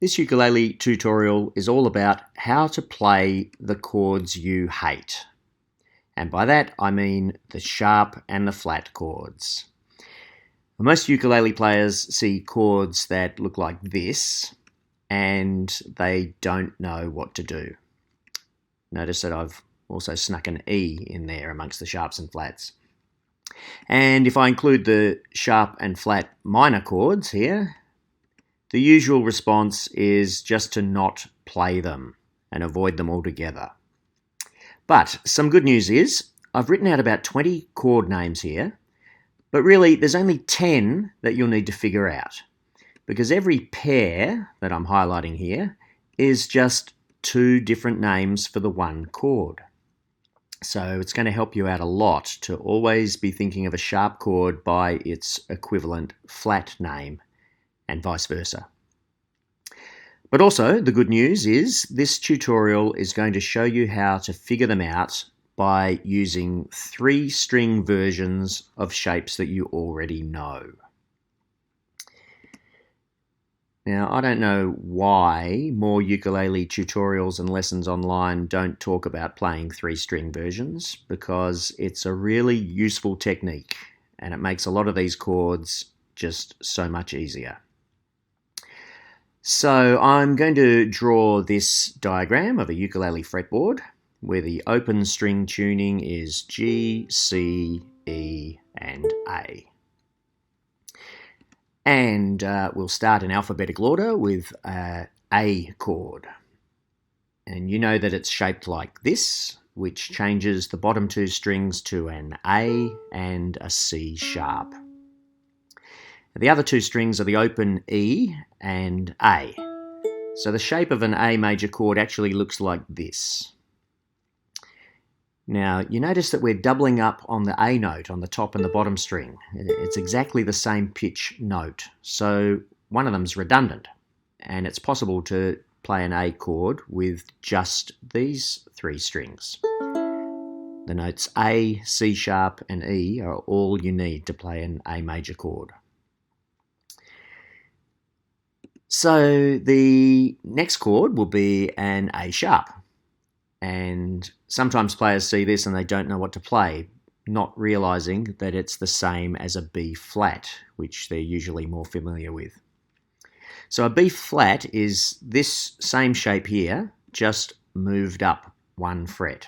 This ukulele tutorial is all about how to play the chords you hate. And by that I mean the sharp and the flat chords. Most ukulele players see chords that look like this and they don't know what to do. Notice that I've also snuck an E in there amongst the sharps and flats. And if I include the sharp and flat minor chords here, the usual response is just to not play them and avoid them altogether. But some good news is I've written out about 20 chord names here, but really there's only 10 that you'll need to figure out, because every pair that I'm highlighting here is just two different names for the one chord. So it's going to help you out a lot to always be thinking of a sharp chord by its equivalent flat name, and vice versa. But also, the good news is this tutorial is going to show you how to figure them out by using 3-string versions of shapes that you already know. Now, I don't know why more ukulele tutorials and lessons online don't talk about playing 3-string versions, because it's a really useful technique and it makes a lot of these chords just so much easier. So I'm going to draw this diagram of a ukulele fretboard where the open string tuning is G, C, E and A. And we'll start in alphabetical order with A chord. And you know that it's shaped like this, which changes the bottom two strings to an A and a C sharp. The other two strings are the open E and A. So the shape of an A major chord actually looks like this. Now, you notice that we're doubling up on the A note on the top and the bottom string. It's exactly the same pitch note, so one of them's redundant, and it's possible to play an A chord with just these 3 strings. The notes A, C sharp and E are all you need to play an A major chord. So the next chord will be an A sharp. And sometimes players see this and they don't know what to play, not realizing that it's the same as a B flat, which they're usually more familiar with. So a B flat is this same shape here, just moved up 1 fret.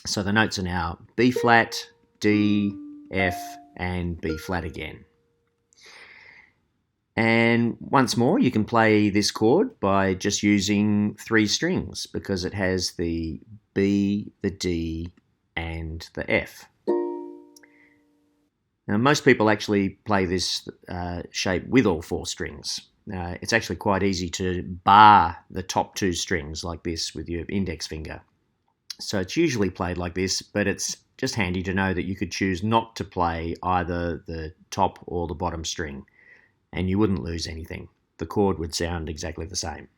So the notes are now B flat, D, F, and B flat again. And once more, you can play this chord by just using 3 strings because it has the B, the D, and the F. Now, most people actually play this shape with all 4 strings. It's actually quite easy to bar the top 2 strings like this with your index finger. So it's usually played like this, but it's just handy to know that you could choose not to play either the top or the bottom string, and you wouldn't lose anything. The chord would sound exactly the same.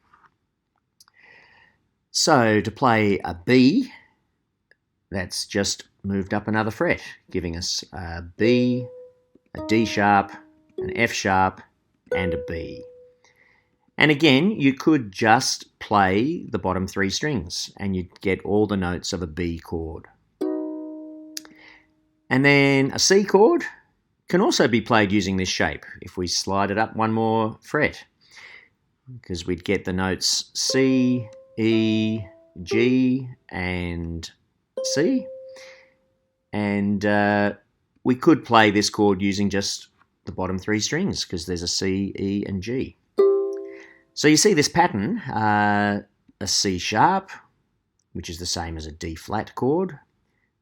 So to play a B, that's just moved up another fret, giving us a B, a D sharp, an F sharp, and a B. And again, you could just play the bottom 3 strings and you'd get all the notes of a B chord. And then a C chord can also be played using this shape if we slide it up 1 more fret, because we'd get the notes C, E, G, and C. And we could play this chord using just the bottom 3 strings because there's a C, E, and G. So you see this pattern, a C sharp, which is the same as a D flat chord,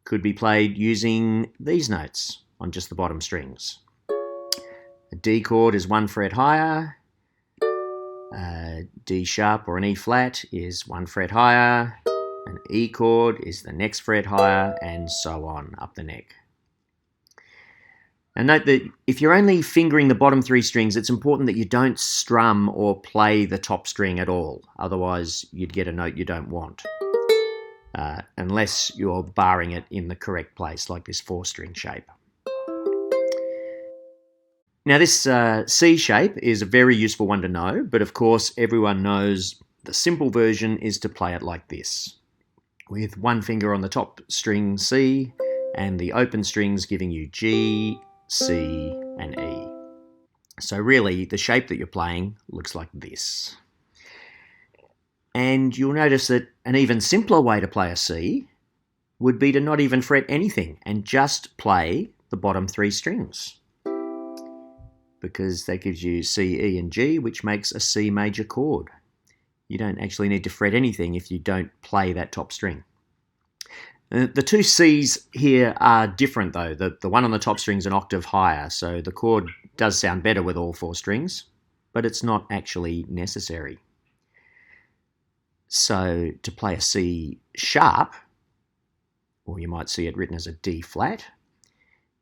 could be played using these notes on just the bottom strings. A D chord is 1 fret higher, a D sharp or an E flat is 1 fret higher, an E chord is the next fret higher, and so on up the neck. And note that if you're only fingering the bottom 3 strings, it's important that you don't strum or play the top string at all, otherwise you'd get a note you don't want. Unless you're barring it in the correct place, like this 4-string shape. Now this C shape is a very useful one to know, but of course everyone knows the simple version is to play it like this, with one finger on the top string C and the open strings giving you G, C and E. So really the shape that you're playing looks like this. And you'll notice that an even simpler way to play a C would be to not even fret anything and just play the bottom three strings, because that gives you C, E and G, which makes a C major chord. You don't actually need to fret anything if you don't play that top string. The two C's here are different though. The one on the top string is an octave higher, so the chord does sound better with all four strings, but it's not actually necessary. So to play a C sharp, or you might see it written as a D flat,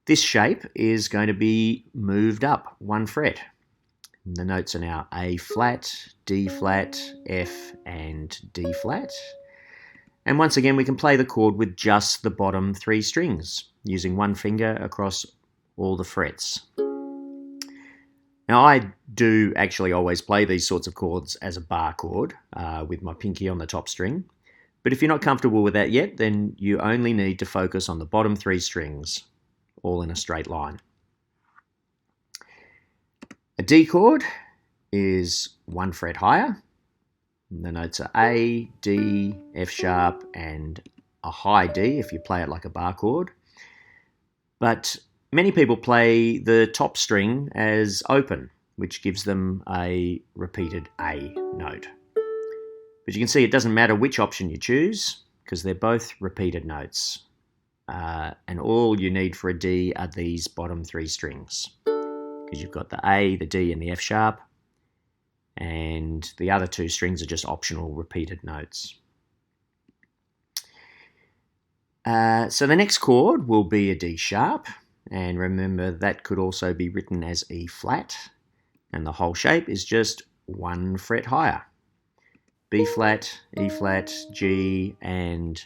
this shape is going to be moved up one fret. The notes are now A flat, D flat, F and D flat. And once again we can play the chord with just the bottom three strings, using one finger across all the frets. Now I do actually always play these sorts of chords as a bar chord with my pinky on the top string, but if you're not comfortable with that yet, then you only need to focus on the bottom three strings, all in a straight line. A D chord is one fret higher. The notes are A, D, F sharp and a high D if you play it like a bar chord. But many people play the top string as open, which gives them a repeated A note. But you can see it doesn't matter which option you choose, because they're both repeated notes. And all you need for a D are these bottom three strings, because you've got the A, the D and the F sharp, and the other two strings are just optional repeated notes. So the next chord will be a D sharp, and remember that could also be written as E flat, and the whole shape is just one fret higher. B flat, E flat, G, and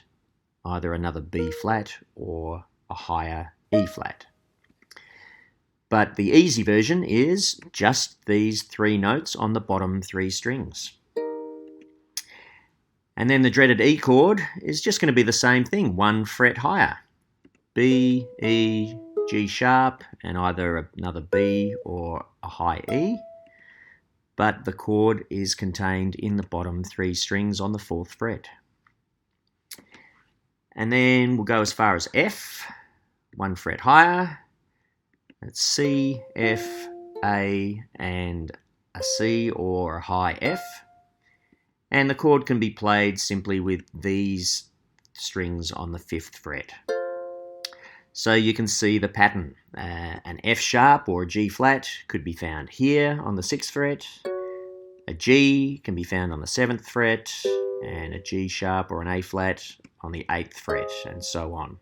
either another B flat or a higher E flat. But the easy version is just these three notes on the bottom three strings. And then the dreaded E chord is just going to be the same thing, one fret higher. B, E, G sharp, and either another B or a high E. But the chord is contained in the bottom three strings on the fourth fret. And then we'll go as far as F, one fret higher. That's C, F, A, and a C or a high F. And the chord can be played simply with these strings on the fifth fret. So you can see the pattern. An F sharp or a G flat could be found here on the 6th fret. A G can be found on the 7th fret, and a G sharp or an A flat on the 8th fret, and so on.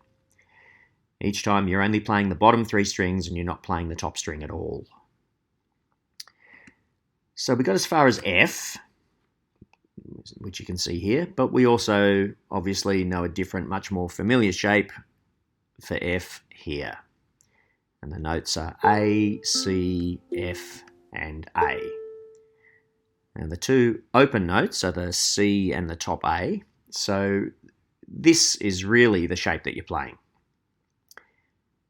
Each time you're only playing the bottom three strings and you're not playing the top string at all. So we got as far as F, which you can see here, but we also obviously know a different, much more familiar shape for F here. And the notes are A, C, F, and A. And the two open notes are the C and the top A. So this is really the shape that you're playing.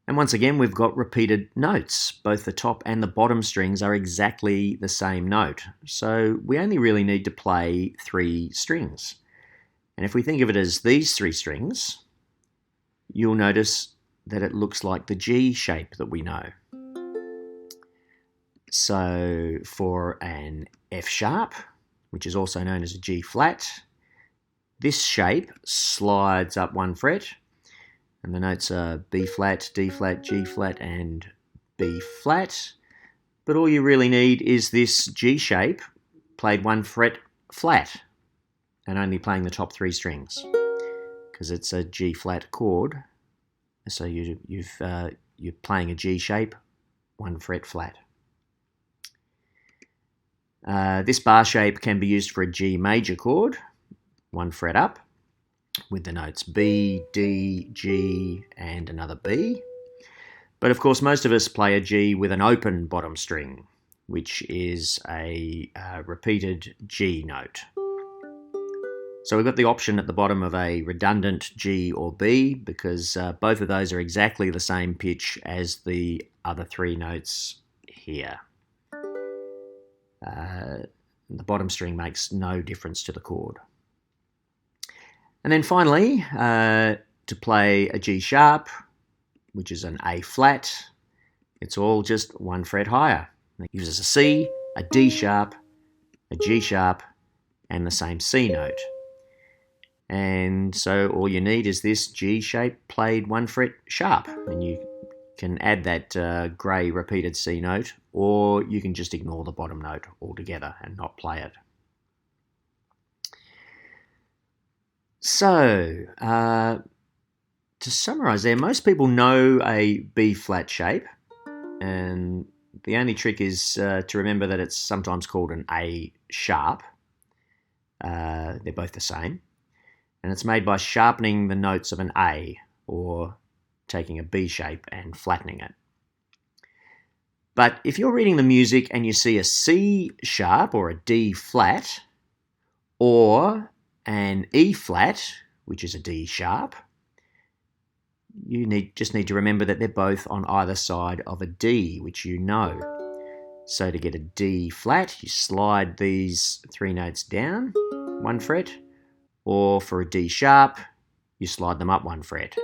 And once again, we've got repeated notes. Both the top and the bottom strings are exactly the same note. So we only really need to play three strings. And if we think of it as these three strings, you'll notice that it looks like the G shape that we know. So for an F sharp, which is also known as a G flat, this shape slides up one fret, and the notes are B flat, D flat, G flat, and B flat. But all you really need is this G shape played one fret flat, and only playing the top three strings, because it's a G flat chord. So you're playing a G shape, one fret flat. This bar shape can be used for a G major chord, one fret up, with the notes B, D, G, and another B. But of course, most of us play a G with an open bottom string, which is a repeated G note. So we've got the option at the bottom of a redundant G or B, because both of those are exactly the same pitch as the other three notes here. The bottom string makes no difference to the chord. And then finally, to play a G sharp, which is an A flat, it's all just one fret higher. It gives us a C, a D sharp, a G sharp, and the same C note. And so all you need is this G shape played one fret sharp, and you can add that grey repeated C note, or you can just ignore the bottom note altogether and not play it. So, to summarise there, most people know a B flat shape, and the only trick is to remember that it's sometimes called an A sharp. They're both the same. And it's made by sharpening the notes of an A, or taking a B shape and flattening it. But if you're reading the music and you see a C sharp or a D flat, or an E flat, which is a D sharp, you just need to remember that they're both on either side of a D, which you know. So to get a D flat, you slide these three notes down one fret, or for a D sharp, you slide them up one fret.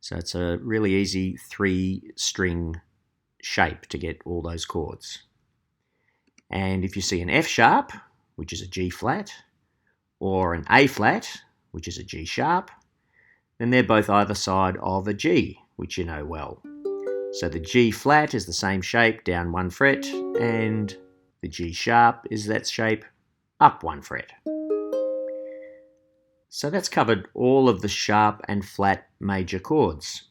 So it's a really easy 3-string shape to get all those chords. And if you see an F sharp, which is a G flat, or an A flat, which is a G sharp, then they're both either side of a G, which you know well. So the G flat is the same shape down one fret, and the G sharp is that shape up one fret. So that's covered all of the sharp and flat major chords.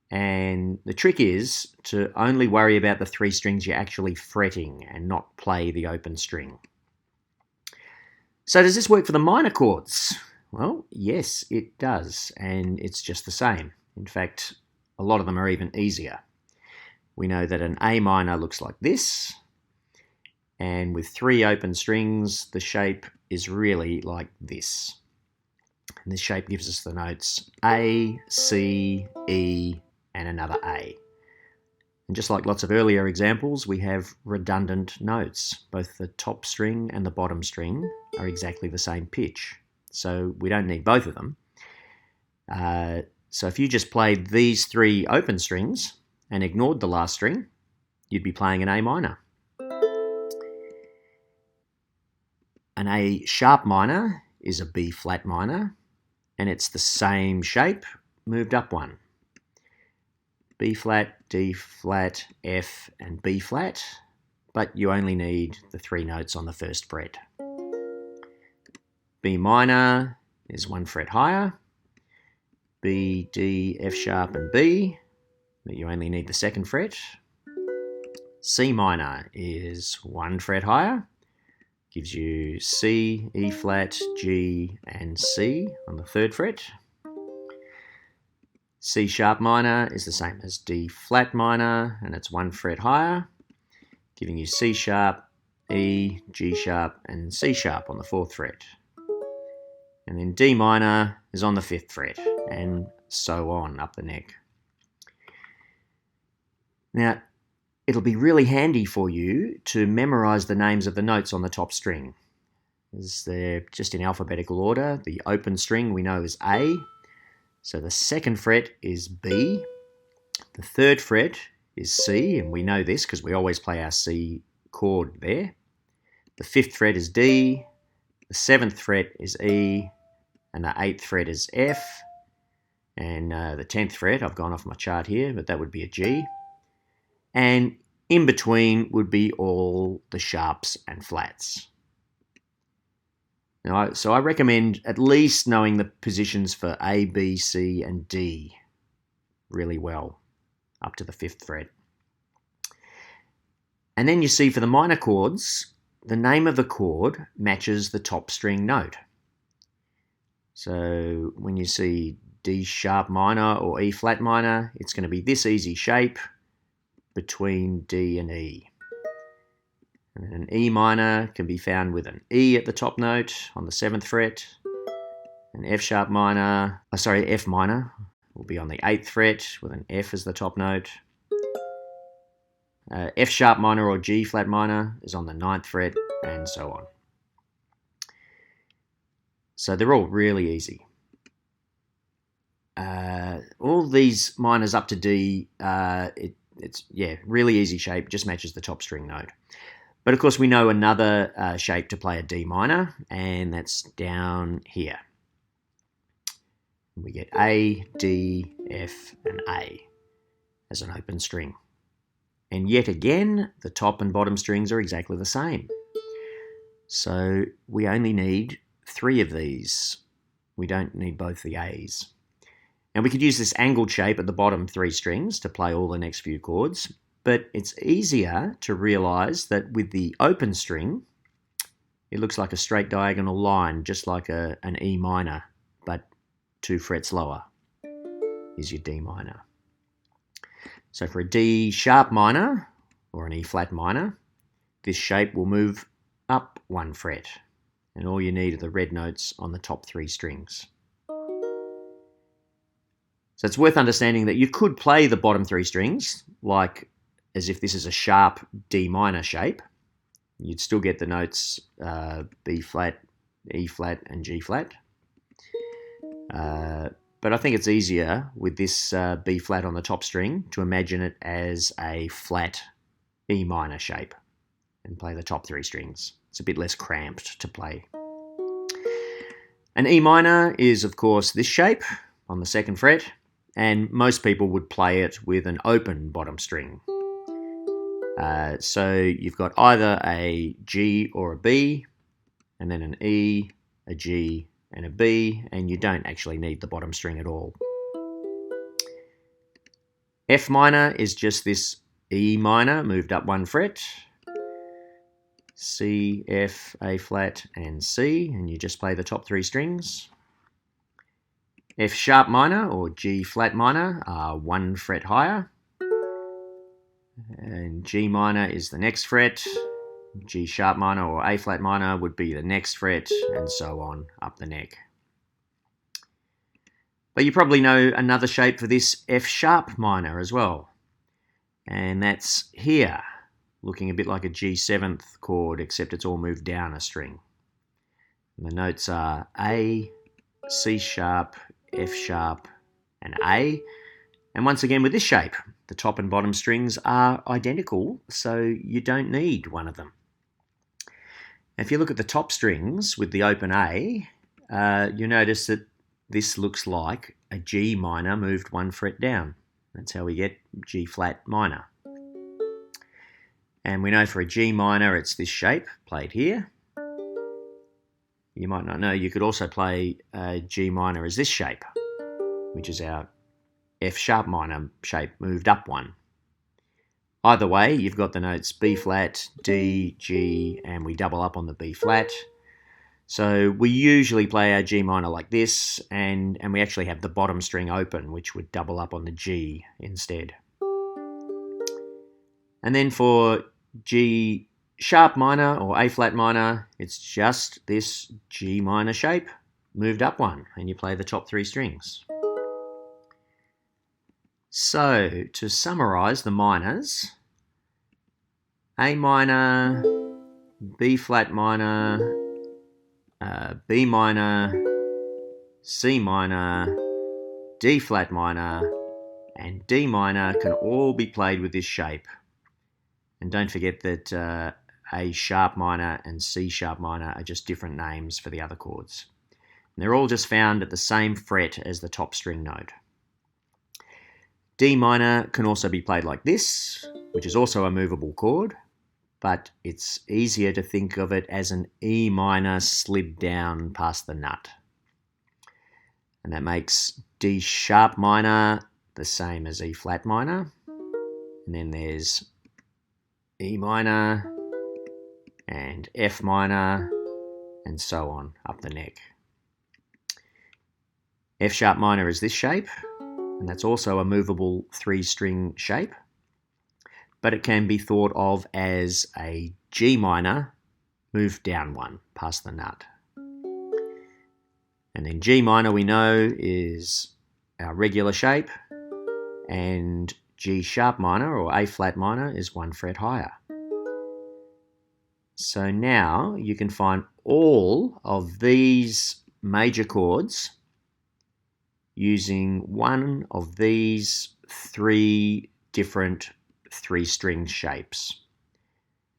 And the trick is to only worry about the 3 strings you're actually fretting and not play the open string. So does this work for the minor chords? Well, yes, it does, and it's just the same. In fact, a lot of them are even easier. We know that an A minor looks like this, and with 3 open strings, the shape is really like this. And this shape gives us the notes A, C, E, and another A. And just like lots of earlier examples, we have redundant notes. Both the top string and the bottom string are exactly the same pitch. So we don't need both of them. So if you just played these 3 open strings and ignored the last string, you'd be playing an A minor. An A sharp minor is a B flat minor, and it's the same shape, moved up one. B flat, D flat, F, and B flat, but you only need the 3 notes on the first fret. B minor is 1 fret higher, B, D, F sharp, and B, but you only need the 2nd fret. C minor is 1 fret higher, gives you C, E flat, G, and C on the 3rd fret. C sharp minor is the same as D flat minor, and it's 1 fret higher, giving you C sharp, E, G sharp, and C sharp on the 4th fret. And then D minor is on the 5th fret, and so on up the neck. Now, it'll be really handy for you to memorize the names of the notes on the top string, as they're just in alphabetical order. The open string we know is A, so the 2nd fret is B, the 3rd fret is C, and we know this because we always play our C chord there. The 5th fret is D, the 7th fret is E, and the 8th fret is F, and the 10th fret, I've gone off my chart here, but that would be a G. And in between would be all the sharps and flats. Now, so I recommend at least knowing the positions for A, B, C, and D really well, up to the 5th fret. And then you see for the minor chords, the name of the chord matches the top string note. So when you see D sharp minor or E flat minor, it's going to be this easy shape between D and E. And an E minor can be found with an E at the top note on the 7th fret. An F minor will be on the 8th fret with an F as the top note. F sharp minor or G flat minor is on the 9th fret, and so on. So they're all really easy. All these minors up to D, it's really easy shape, just matches the top string note. But of course we know another shape to play a D minor, and that's down here. We get A, D, F, and A as an open string. And yet again, the top and bottom strings are exactly the same. So we only need 3 of these. We don't need both the A's. And we could use this angled shape at the bottom 3 strings to play all the next few chords, but it's easier to realise that with the open string, it looks like a straight diagonal line, just like an E minor, but 2 frets lower is your D minor. So for a D sharp minor or an E flat minor, this shape will move up 1 fret, and all you need are the red notes on the top 3 strings. So it's worth understanding that you could play the bottom 3 strings like as if this is a sharp D minor shape. You'd still get the notes B flat, E flat, and G flat. But I think it's easier with this B flat on the top string to imagine it as a flat E minor shape and play the top 3 strings. It's a bit less cramped to play. An E minor is, of course, this shape on the 2nd fret, and most people would play it with an open bottom string. So you've got either a G or a B, and then an E, a G, and a B, and you don't actually need the bottom string at all. F minor is just this E minor moved up 1 fret. C, F, A flat, and C, and you just play the top 3 strings. F sharp minor or G flat minor are 1 fret higher. And G minor is the next fret. G sharp minor or A flat minor would be the next fret, and so on up the neck. But you probably know another shape for this F sharp minor as well. And that's here, looking a bit like a G7th chord, except it's all moved down a string. And the notes are A, C sharp, F sharp, and A. And once again with this shape, the top and bottom strings are identical, so you don't need one of them. If you look at the top strings with the open A, you notice that this looks like a G minor moved 1 fret down. That's how we get G flat minor. And we know for a G minor it's this shape, played here. You might not know, you could also play a G minor as this shape, which is our F sharp minor shape moved up 1. Either way, you've got the notes B flat, D, G, and we double up on the B flat. So we usually play our G minor like this, and we actually have the bottom string open, which would double up on the G instead. And then for G sharp minor or A flat minor, it's just this G minor shape moved up 1, and you play the top 3 strings. So, to summarise the minors, A minor, B flat minor, B minor, C minor, D flat minor, and D minor can all be played with this shape. And don't forget that A sharp minor and C sharp minor are just different names for the other chords. And they're all just found at the same fret as the top string note. D minor can also be played like this, which is also a movable chord, but it's easier to think of it as an E minor slid down past the nut. And that makes D sharp minor the same as E flat minor. And then there's E minor and F minor and so on up the neck. F sharp minor is this shape, and that's also a movable 3-string shape, but it can be thought of as a G minor moved down one past the nut. And then G minor we know is our regular shape, and G sharp minor or A flat minor is 1 fret higher. So now you can find all of these major chords using one of these 3 different 3-string shapes.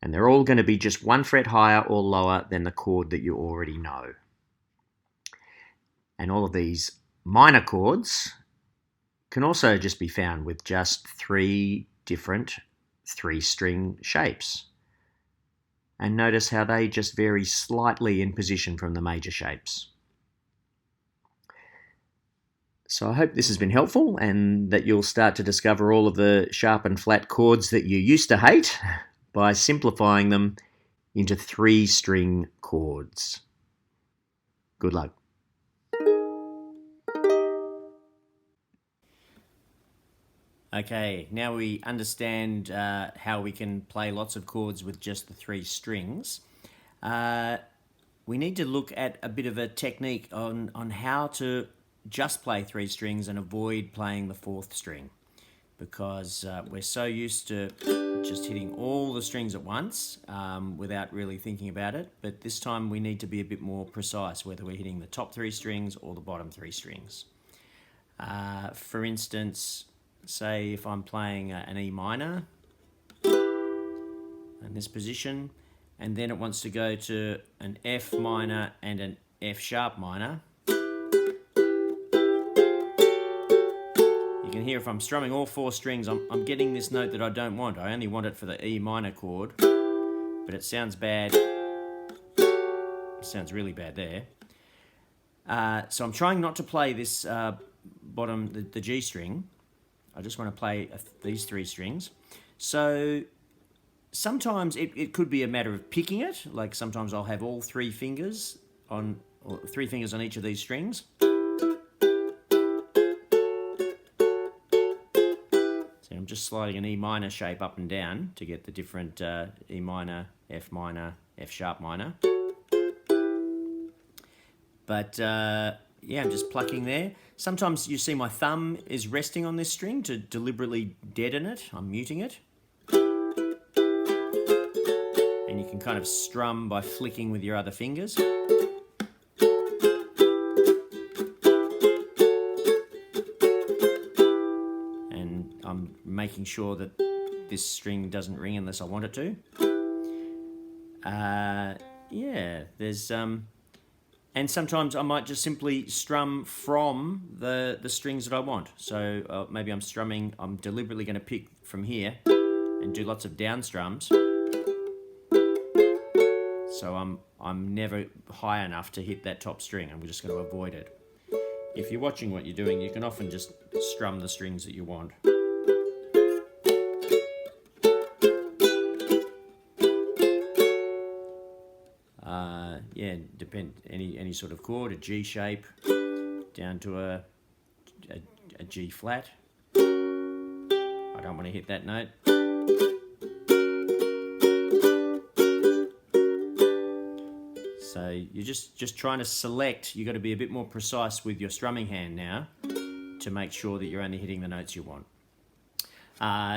And they're all going to be just 1 fret higher or lower than the chord that you already know. And all of these minor chords can also just be found with just 3 different 3-string shapes. And notice how they just vary slightly in position from the major shapes. So I hope this has been helpful and that you'll start to discover all of the sharp and flat chords that you used to hate by simplifying them into 3-string chords. Good luck. Okay, now we understand how we can play lots of chords with just the 3 strings. We need to look at a bit of a technique on how to just play 3 strings and avoid playing the 4th string, because we're so used to just hitting all the strings at once without really thinking about it. But this time we need to be a bit more precise, whether we're hitting the top 3 strings or the bottom 3 strings. For instance, say if I'm playing an E minor in this position, and then it wants to go to an F minor and an F sharp minor. You can hear if I'm strumming all 4 strings, I'm getting this note that I don't want. I only want it for the E minor chord, but it sounds bad. It sounds really bad there. So I'm trying not to play this bottom, the G string. I just want to play these 3 strings. So sometimes it could be a matter of picking it. Like sometimes I'll have all 3 fingers on, or 3 fingers on each of these strings. So I'm just sliding an E minor shape up and down to get the different E minor, F sharp minor. But yeah, I'm just plucking there. Sometimes you see my thumb is resting on this string to deliberately deaden it. I'm muting it. And you can kind of strum by flicking with your other fingers. And I'm making sure that this string doesn't ring unless I want it to. Yeah, there's... And sometimes I might just simply strum from the strings that I want. So maybe I'm deliberately going to pick from here and do lots of down strums. So I'm never high enough to hit that top string. I'm just going to avoid it. If you're watching what you're doing, you can often just strum the strings that you want. Yeah, depend any sort of chord, a G shape, down to a G flat. I don't want to hit that note. So you're just trying to select. You've got to be a bit more precise with your strumming hand now to make sure that you're only hitting the notes you want.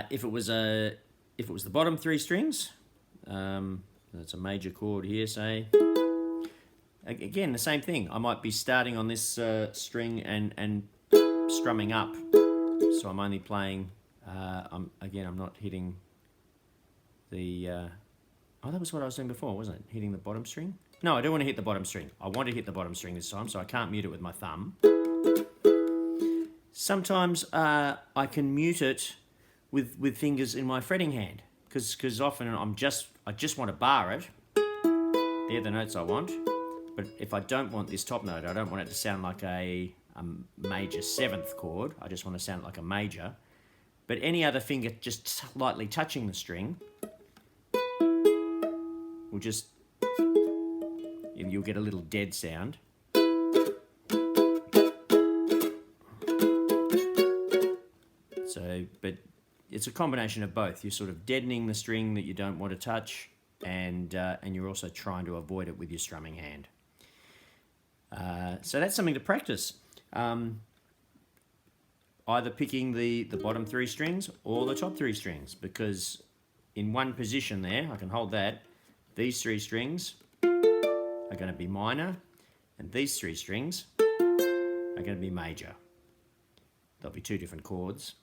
If it was the bottom 3 strings, that's a major chord here, say. Again, the same thing. I might be starting on this string and strumming up. So I'm only playing, I'm not hitting the, oh, that was what I was doing before, wasn't it? Hitting the bottom string? No, I don't want to hit the bottom string. I want to hit the bottom string this time, so I can't mute it with my thumb. Sometimes I can mute it with fingers in my fretting hand, because often I just want to bar it. They're the notes I want. But if I don't want this top note, I don't want it to sound like a major 7th chord. I just want to sound like a major. But any other finger just slightly touching the string will just, you'll get a little dead sound. So, but it's a combination of both. You're sort of deadening the string that you don't want to touch, and you're also trying to avoid it with your strumming hand. So that's something to practice. Either picking the bottom 3 strings or the top 3 strings, because in one position there, I can hold that, these 3 strings are going to be minor, and these 3 strings are going to be major. There'll be 2 different chords,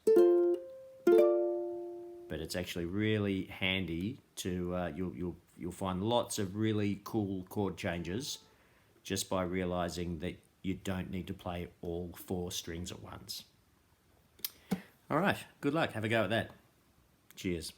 but it's actually really handy to, you'll find lots of really cool chord changes just by realizing that you don't need to play all 4 strings at once. All right, good luck. Have a go at that. Cheers.